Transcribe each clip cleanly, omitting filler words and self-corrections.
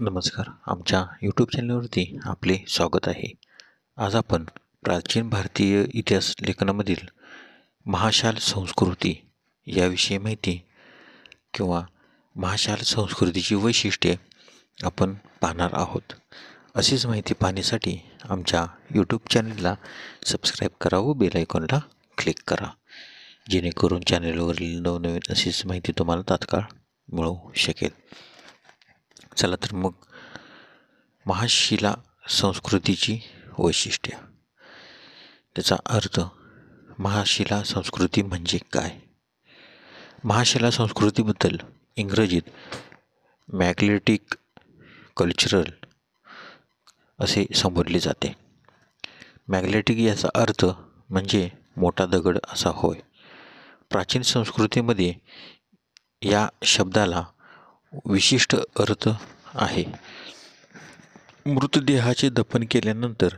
नमस्कार. आमच्या यूट्यूब चॅनलवरती आपले स्वागत आहे. आज आपण प्राचीन भारतीय इतिहास लेखनामधील महाशाल संस्कृती याविषयी माहिती किंवा महाशाल संस्कृतीची वैशिष्ट्ये आपण पाहणार आहोत. अशीच माहिती पाहण्यासाठी आमच्या यूट्यूब चॅनलला सबस्क्राईब करा व बेल आयकॉनला क्लिक करा, जेणेकरून चॅनलवरील नवनवीन अशीच माहिती तुम्हाला तात्काळ मिळू शकेल. चला तर मग महाशिला संस्कृतीची वैशिष्ट्य, त्याचा अर्थ. महाशिला संस्कृती म्हणजे काय? महाशिला संस्कृतीबद्दल इंग्रजीत मॅग्नेटिक कल्चरल असे संबोधले जाते. मॅग्नेटिक याचा अर्थ म्हणजे मोठा दगड असा होय. प्राचीन संस्कृतीमध्ये या शब्दाला विशिष्ट अर्थ आहे. मृतदेहाचे दफन केल्यानंतर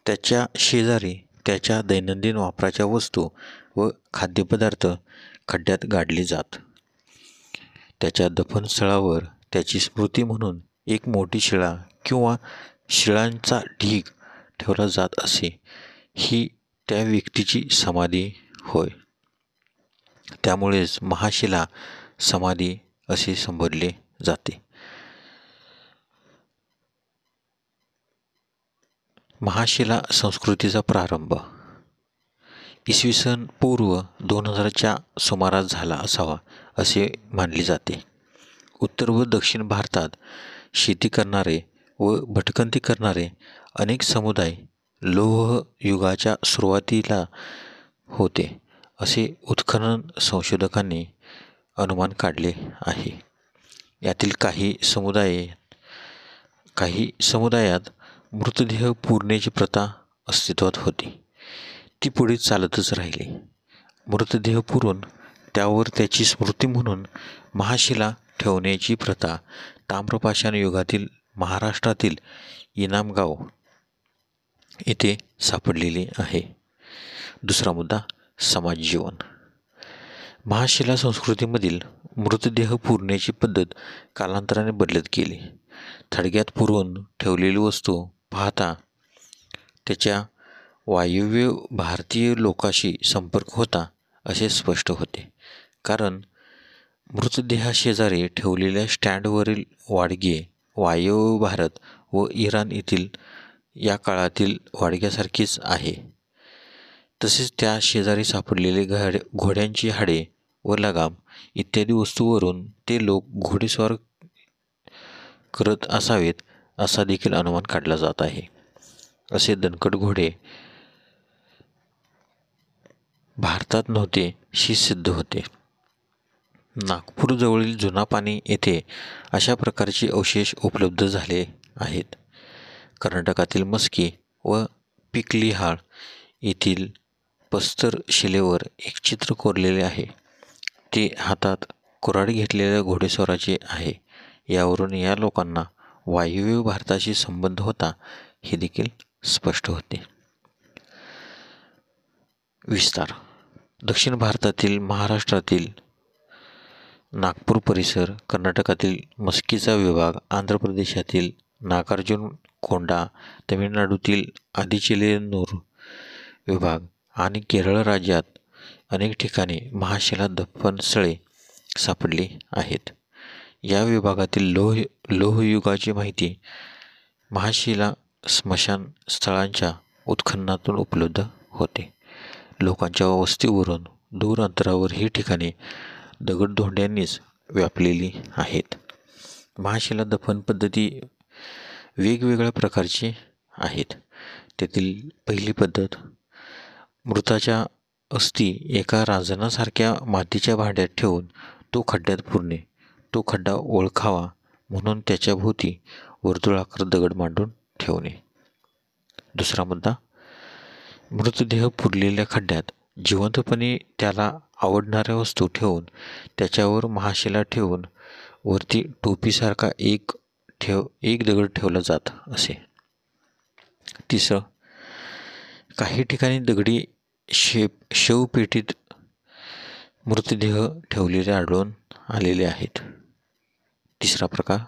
त्याच्या शेजारी त्याच्या दैनंदिन वापराच्या वस्तू व खाद्यपदार्थ खड्ड्यात गाडले जात. त्याच्या दफनस्थळावर त्याची स्मृती म्हणून एक मोठी शिळा किंवा शिळांचा ढीग ठेवला जात असे. ही त्या व्यक्तीची समाधी होय. त्यामुळेच महाशिला समाधी असे संबोधले जाते. महाशिला संस्कृतीचा प्रारंभ इसवी सन पूर्व 2000च्या सुमारास झाला असावा असे मानले जाते. उत्तर व दक्षिण भारतात शेती करणारे व भटकंती करणारे अनेक समुदाय लोह युगाच्या सुरुवातीला होते असे उत्खनन संशोधकांनी अनुमान काढले आहे. यातील काही समुदायात मृतदेह पुरण्याची प्रथा अस्तित्वात होती. ती पुढे चालतच राहिली. मृतदेह पुरून त्यावर त्याची स्मृती म्हणून महाशिला ठेवण्याची प्रथा ताम्रपाषाण युगातील महाराष्ट्रातील इनामगाव येथे सापडलेली आहे. दुसरा मुद्दा, समाजजीवन. महाशिला संस्कृतीमधील मृतदेह पुरण्याची पद्धत कालांतराने बदलत गेली. थडग्यात पुरून ठेवलेली वस्तू पाहता त्याच्या वायव्य भारतीय लोकाशी संपर्क होता असे स्पष्ट होते, कारण मृतदेहाशेजारी ठेवलेल्या स्टँडवरील वाडगे वायव्य भारत व इराण येथील या काळातील वाडग्यासारखीच आहे. तसेच त्या शेजारी सापडलेले घोड्यांची हाडे व लगाम इत्यादी वस्तूवरून ते लोक घोडेस्वार करत असावेत असा देखील अनुमान काढला जात आहे. असे दणकट घोडे भारतात नव्हते हे सिद्ध होते. नागपूर जवळील जुनापानी येथे अशा प्रकारचे अवशेष उपलब्ध झाले आहेत. कर्नाटकातील मस्की व पिकलिहाळ येथील पस्तर शिलेवर एक चित्र कोरलेले आहे. ते हातात कुऱ्हाड घेतलेल्या घोडेस्वाराचे आहे. यावरून या लोकांना वायव्य भारताशी संबंध होता हे देखील स्पष्ट होते. विस्तार. दक्षिण भारतातील महाराष्ट्रातील नागपूर परिसर, कर्नाटकातील मस्कीचा विभाग, आंध्र प्रदेशातील नागार्जुन कोंडा, तमिळनाडूतील आदिचेलेनूर विभाग आणि केरळ राज्यात अनेक ठिकाणी महाशिला दफनस्थळे सापडली आहेत. या विभागातील लोहयुगाची माहिती महाशिला स्मशान स्थळांच्या उत्खननातून उपलब्ध होते. लोकांच्या वस्तीवरून दूर अंतरावर ही ठिकाणे दगडधोंड्यांनीच व्यापलेली आहेत. महाशिला दफन पद्धती वेगवेगळ्या प्रकारची आहेत. त्यातील पहिली पद्धत, मृताच्या अस्थी एका रांजणासारख्या मातीच्या भांड्यात ठेवून तो खड्ड्यात पुरणे. तो खड्डा ओळखावा म्हणून त्याच्या भोवती वर्तुळाकार दगड मांडून ठेवणे. दुसरा मुद्दा, मृतदेह पुरलेल्या खड्ड्यात जिवंतपणे त्याला आवडणाऱ्या वस्तू ठेवून त्याच्यावर महाशिला ठेवून वरती टोपीसारखा एक दगड ठेवला जात असे. तिसरं, काही ठिकाणी दगडी शवपेटीत मृतदेह ठेवलेले आढळून आलेले आहेत. तिसरा प्रकार,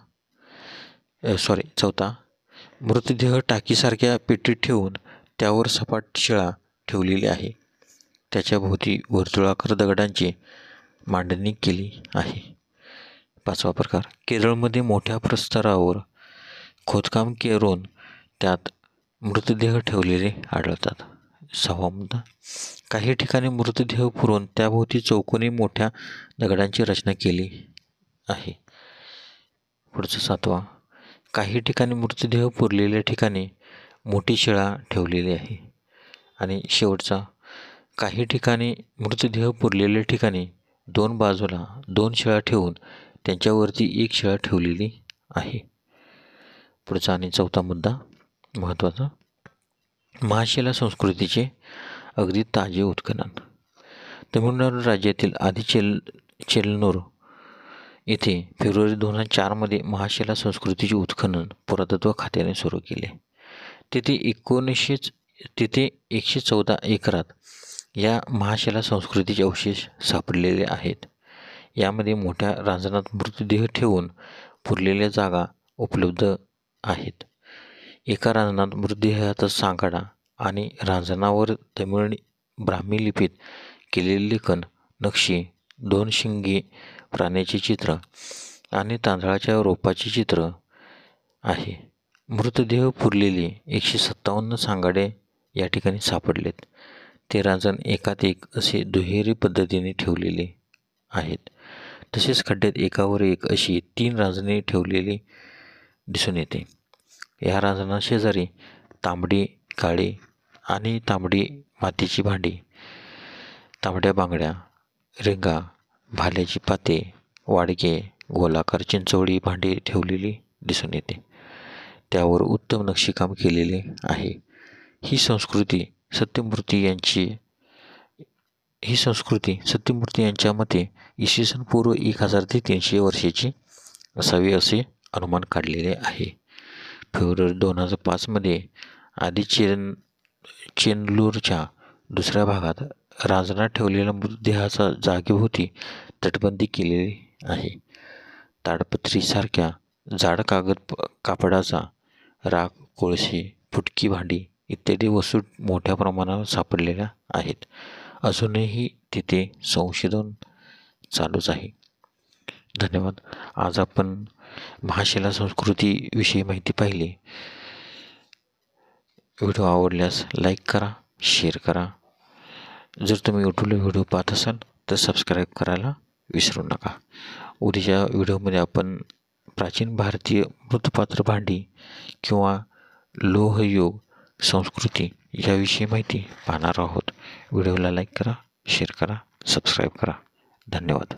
चौथा, मृतदेह टाकीसारख्या पेटीत ठेवून त्यावर सपाट शिळा ठेवलेली आहे. त्याच्या भोवती वर्तुळाकार दगडांची मांडणी केली आहे. 5वा प्रकार, केरळमध्ये मोठ्या प्रस्तरावर खोदकाम करून त्यात मृतदेह ठेवलेले आढळतात. 6वा मुद्दा, काही ठिकाणी मृतदेह पुरून त्याभोवती चौकोनी मोठ्या दगडांची रचना केली आहे. पुढचा 7वा, काही ठिकाणी मृतदेह पुरलेल्या ठिकाणी मोठी शिळा ठेवलेली आहे. आणि शेवटचा, काही ठिकाणी मृतदेह पुरलेल्या ठिकाणी 2 बाजूला 2 शिळा ठेवून त्यांच्यावरती 1 शिळा ठेवलेली आहे. पुढचा आणि 4था मुद्दा महत्त्वाचा, महाशिला संस्कृतीचे अगदी ताजे उत्खनन. तमिळनाडू राज्यातील चेल्नूर येथे फेब्रुवारी 2004मध्ये महाशिला संस्कृतीचे उत्खनन पुरातत्व खात्याने सुरू केले. तेथे 114 एकरात या महाशिला संस्कृतीचे अवशेष सापडलेले आहेत. यामध्ये मोठ्या रांजणात मृतदेह ठेवून पुरलेल्या जागा उपलब्ध आहेत. एका रांजणात मृतदेहाचा सांगाडा आणि रांजणावर तमिळ ब्राह्मी लिपीत केलेले लेखन, नक्षी, 2 शिंगी प्राण्याचे चित्र आणि तांदळाच्या रोपाचे चित्र आहे. मृतदेह पुरलेले 157 सांगाडे या ठिकाणी सापडलेत. ते रांजण एकात एक असे दुहेरी पद्धतीने ठेवलेले आहेत. तसेच खड्ड्यात एकावर एक अशी 3 रांजणे ठेवलेली दिसून येते. या रांजणाशेजारी तांबडी, काळी आणि तांबडी मातीची भांडी, तांबड्या बांगड्या, रिंगा, भाल्याची पाते, वाडगे, गोलाकार चिंचोळी भांडी ठेवलेली दिसून येते. त्यावर उत्तम नक्षीकाम केलेले आहे. ही संस्कृती सत्यमूर्ती यांच्या मते इसवी सन पूर्व 1000 ते 300 वर्षाची असावी असे अनुमान काढलेले आहे. फेब्रुवारी 2005मध्ये आधी चेंदूरच्या दुसऱ्या भागात रांजणात ठेवलेल्या मृतदेहाचा जागेभोवती तटबंदी केलेली आहे. ताडपत्रीसारख्या जाड कापडाचा राख, कोळसे, फुटकी भांडी इत्यादी वस्तू मोठ्या प्रमाणावर सापडलेल्या आहेत. अजूनही तिथे संशोधन चालूच आहे. धन्यवाद. आज आपण महाशिला संस्कृतीविषयी माहिती पाहिली. व्हिडिओ आवडल्यास लाईक करा, शेअर करा. जर तुम्ही यूट्यूबला व्हिडिओ पाहत असाल तर सबस्क्राईब करायला विसरू नका. उद्याच्या व्हिडिओमध्ये आपण प्राचीन भारतीय मृत्पात्र भांडी किंवा लोहयुग संस्कृती याविषयी माहिती पाहणार आहोत. व्हिडिओला लाईक करा, शेअर करा, सबस्क्राईब करा. धन्यवाद.